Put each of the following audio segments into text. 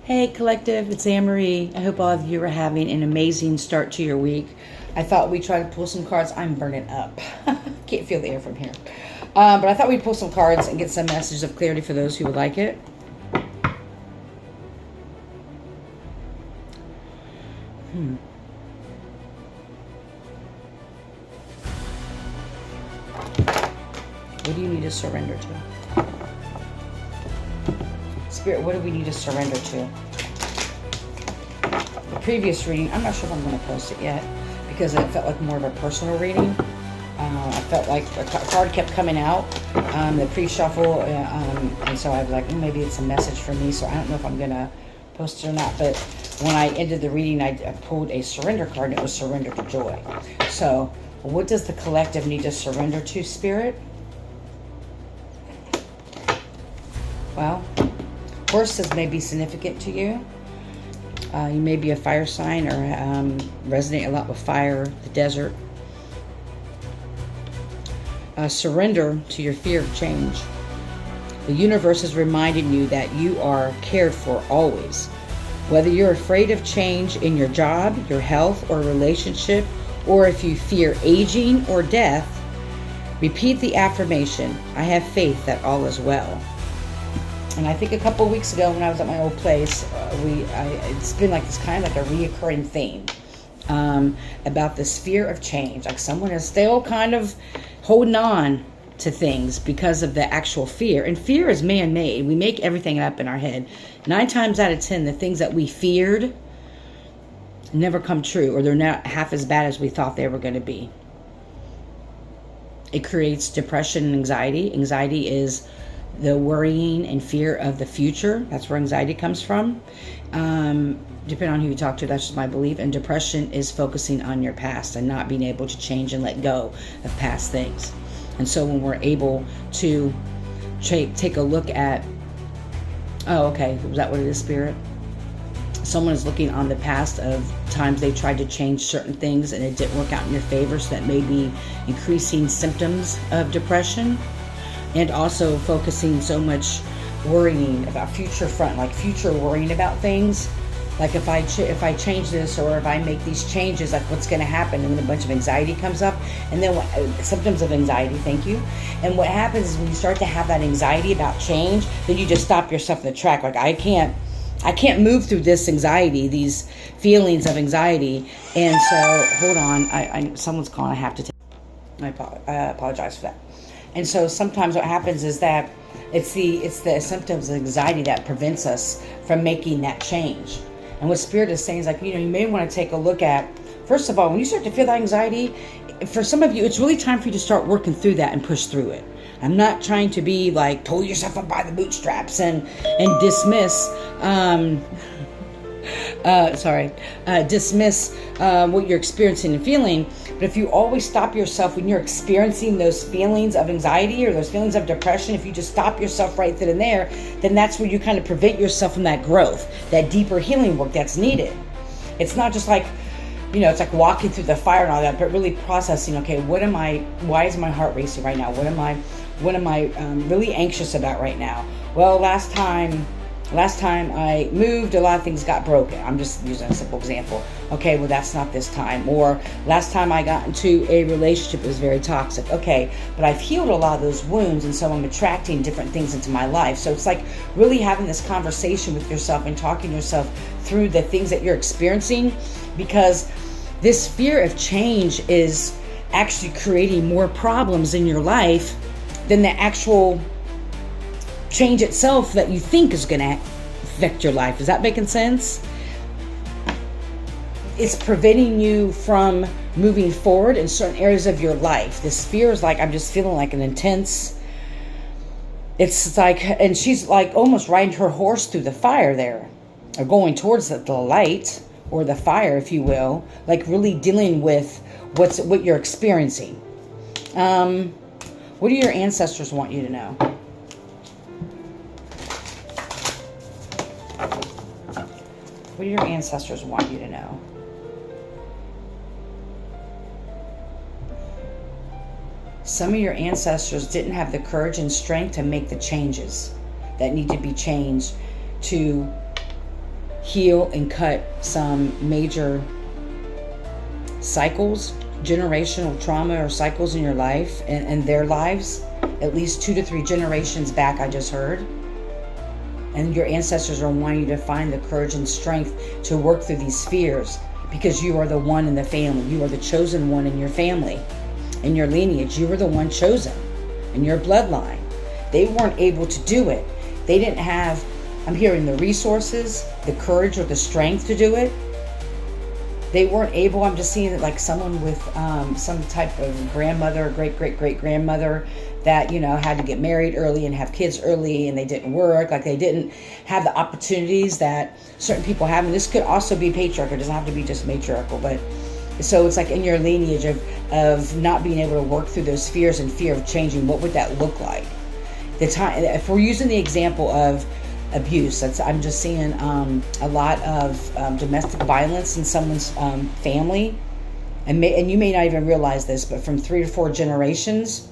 Hey collective, it's Anne-Marie. I hope all of you are having an amazing start to your week. I thought we'd try to pull some cards. I'm burning up. Can't feel the air from here. But I thought we'd pull some cards and get some messages of clarity for those who would like it. What do you need to surrender to? Spirit, what do we need to surrender to? The previous reading, I'm not sure if I'm going to post it yet because it felt like more of a personal reading. I felt like a card kept coming out, the pre-shuffle, and so I was like, maybe it's a message for me, so I don't know if I'm going to post it or not. But when I ended the reading, I pulled a surrender card, and it was surrender to joy. So what does the collective need to surrender to, Spirit? Well, horses may be significant to you. You may be a fire sign or resonate a lot with fire, the desert. Surrender to your fear of change. The universe is reminding you that you are cared for always. Whether you're afraid of change in your job, your health, or relationship, or if you fear aging or death, repeat the affirmation, I have faith that all is well. And I think a couple of weeks ago when I was at my old place, it's been like this kind of like a reoccurring theme about this fear of change. Like someone is still kind of holding on to things because of the actual fear. And fear is man-made. We make everything up in our head. 9 times out of 10, the things that we feared never come true, or they're not half as bad as we thought they were going to be. It creates depression and anxiety. Anxiety is the worrying and fear of the future. That's where anxiety comes from. Depending on who you talk to, that's just my belief. And depression is focusing on your past and not being able to change and let go of past things. And so when we're able to take a look at, oh, okay, was that what it is, Spirit? Someone is looking on the past of times they tried to change certain things and it didn't work out in your favor, so that may be increasing symptoms of depression. And also focusing so much worrying about future worrying about things. Like if I change this, or if I make these changes, like what's going to happen? And then a bunch of anxiety comes up, and then symptoms of anxiety. Thank you. And what happens is when you start to have that anxiety about change, then you just stop yourself in the track. Like I can't move through this anxiety, these feelings of anxiety. And so hold on, someone's calling. I have to take. I apologize for that. And so sometimes what happens is that it's the symptoms of anxiety that prevents us from making that change. And what Spirit is saying is like, you may want to take a look at, first of all, when you start to feel that anxiety, for some of you, it's really time for you to start working through that and push through it. I'm not trying to be like, pull yourself up by the bootstraps and dismiss, dismiss what you're experiencing and feeling. But if you always stop yourself when you're experiencing those feelings of anxiety or those feelings of depression, if you just stop yourself right then and there, then that's where you kind of prevent yourself from that growth, that deeper healing work that's needed. It's not just like, it's like walking through the fire and all that, but really processing, okay, why is my heart racing right now? What am I really anxious about right now? Well, last time I moved, a lot of things got broken. I'm just using a simple example. Okay, well, that's not this time. Or last time I got into a relationship, it was very toxic. Okay, but I've healed a lot of those wounds, and so I'm attracting different things into my life. So it's like really having this conversation with yourself and talking to yourself through the things that you're experiencing, because this fear of change is actually creating more problems in your life than the actual change itself that you think is going to affect your life. Is that making sense? It's preventing you from moving forward in certain areas of your life. This fear is like, I'm just feeling like an intense, it's like, and she's like almost riding her horse through the fire there, or going towards the light or the fire, if you will, like really dealing with what you're experiencing. What do your ancestors want you to know? What do your ancestors want you to know? Some of your ancestors didn't have the courage and strength to make the changes that need to be changed to heal and cut some major cycles, generational trauma or cycles in your life and their lives, at least 2 to 3 generations back, I just heard. And your ancestors are wanting you to find the courage and strength to work through these fears, because you are the one in the family. You are the chosen one in your family, in your lineage. You were the one chosen in your bloodline. They weren't able to do it. They didn't have, I'm hearing, the resources, the courage, or the strength to do it. They weren't able. I'm just seeing it like someone with some type of grandmother, great-great-great-grandmother that, you know, had to get married early and have kids early, and they didn't work. Like, they didn't have the opportunities that certain people have. And this could also be patriarchal. It doesn't have to be just matriarchal. But so it's like in your lineage of not being able to work through those fears and fear of changing. What would that look like? The time, if we're using the example of abuse, I'm just seeing a lot of domestic violence in someone's family, and you may not even realize this, but from 3 to 4 generations.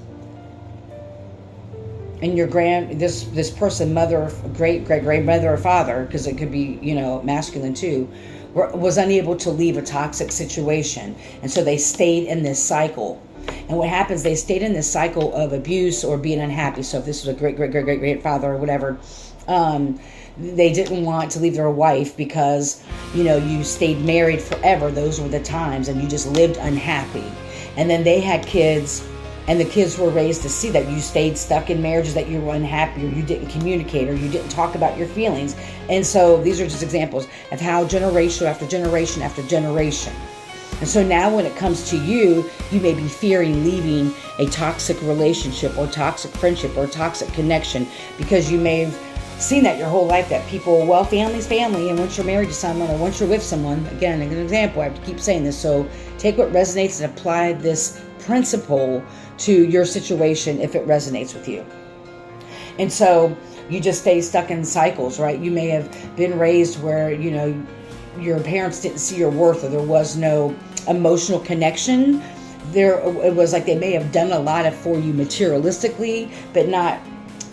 And your this person, mother, great-great-grandmother or father, because it could be, you know, masculine too, was unable to leave a toxic situation, and so they stayed in this cycle. And what happens, they stayed in this cycle of abuse or being unhappy. So if this was a great-great-great-great-grandfather or whatever, they didn't want to leave their wife because, you know, you stayed married forever. Those were the times, and you just lived unhappy. And then they had kids, and the kids were raised to see that you stayed stuck in marriages, that you were unhappy, or you didn't communicate, or you didn't talk about your feelings. And so these are just examples of how generation after generation after generation. And so now when it comes to you, you may be fearing leaving a toxic relationship or toxic friendship or toxic connection, because you may have seen that your whole life, that people, well, family's family, and once you're married to someone or once you're with someone, again, an example, I have to keep saying this, so take what resonates and apply this principle to your situation if it resonates with you. And so you just stay stuck in cycles, right? You may have been raised where, you know, your parents didn't see your worth, or there was no emotional connection. It was like they may have done a lot for you materialistically, but not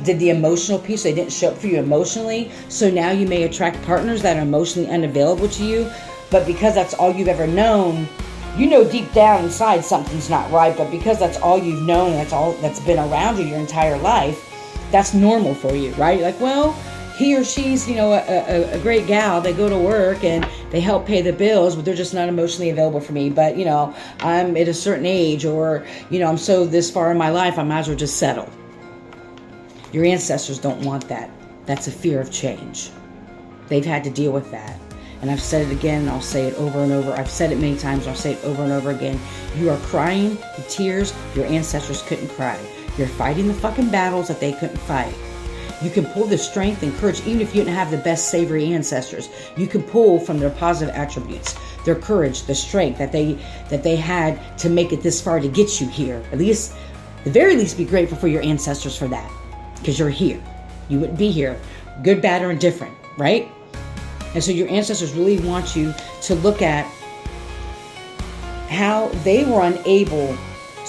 did the emotional piece. They didn't show up for you emotionally. So now you may attract partners that are emotionally unavailable to you, but because that's all you've ever known, you know deep down inside something's not right, but because that's all you've known, and that's all that's been around you your entire life, that's normal for you, right? You're like, well, he or she's, you know, a great gal. They go to work and they help pay the bills, but they're just not emotionally available for me. But, you know, I'm at a certain age, or, you know, I'm so this far in my life, I might as well just settle. Your ancestors don't want that. That's a fear of change. They've had to deal with that. And I've said it again, and I'll say it over and over. I've said it many times, I'll say it over and over again. You are crying the tears your ancestors couldn't cry. You're fighting the fucking battles that they couldn't fight. You can pull the strength and courage, even if you didn't have the best savory ancestors. You can pull from their positive attributes, their courage, the strength that they had to make it this far to get you here. At least, the very least, be grateful for your ancestors for that, because you're here. You wouldn't be here, good, bad, or indifferent, right? And so your ancestors really want you to look at how they were unable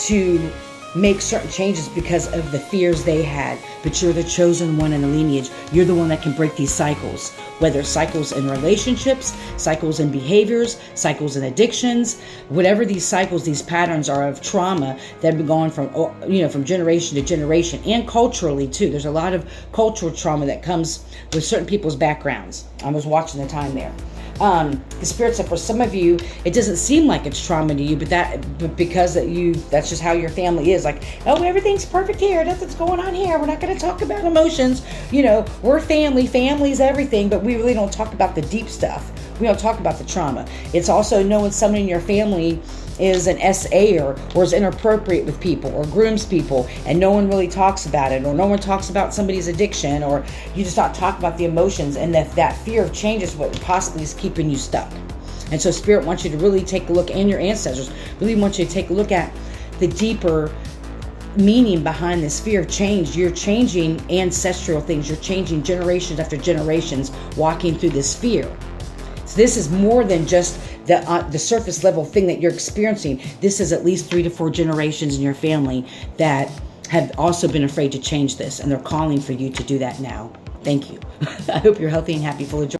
to make certain changes because of the fears they had. But you're the chosen one in the lineage. You're the one that can break these cycles, whether it's cycles in relationships, cycles in behaviors, cycles in addictions, whatever these cycles, these patterns are of trauma that have been going from, you know, from generation to generation, and culturally too. There's a lot of cultural trauma that comes with certain people's backgrounds. I was watching the time there. The Spirit said for some of you, it doesn't seem like it's trauma to you, but because that's just how your family is. Like, oh, everything's perfect here. Nothing's going on here. We're not going to talk about emotions. You know, we're family. Family's everything, but we really don't talk about the deep stuff. We don't talk about the trauma. It's also knowing someone in your family is an SA or is inappropriate with people or grooms people, and no one really talks about it, or no one talks about somebody's addiction, or you just not talk about the emotions, and that fear of change is what possibly is keeping you stuck. And so Spirit wants you to really take a look, and your ancestors really want you to take a look at the deeper meaning behind this fear of change. You're changing ancestral things. You're changing generations after generations, walking through this fear. So this is more than just the surface level thing that you're experiencing. This is at least 3 to 4 generations in your family that have also been afraid to change this, and they're calling for you to do that now. Thank you. I hope you're healthy and happy, full of joy.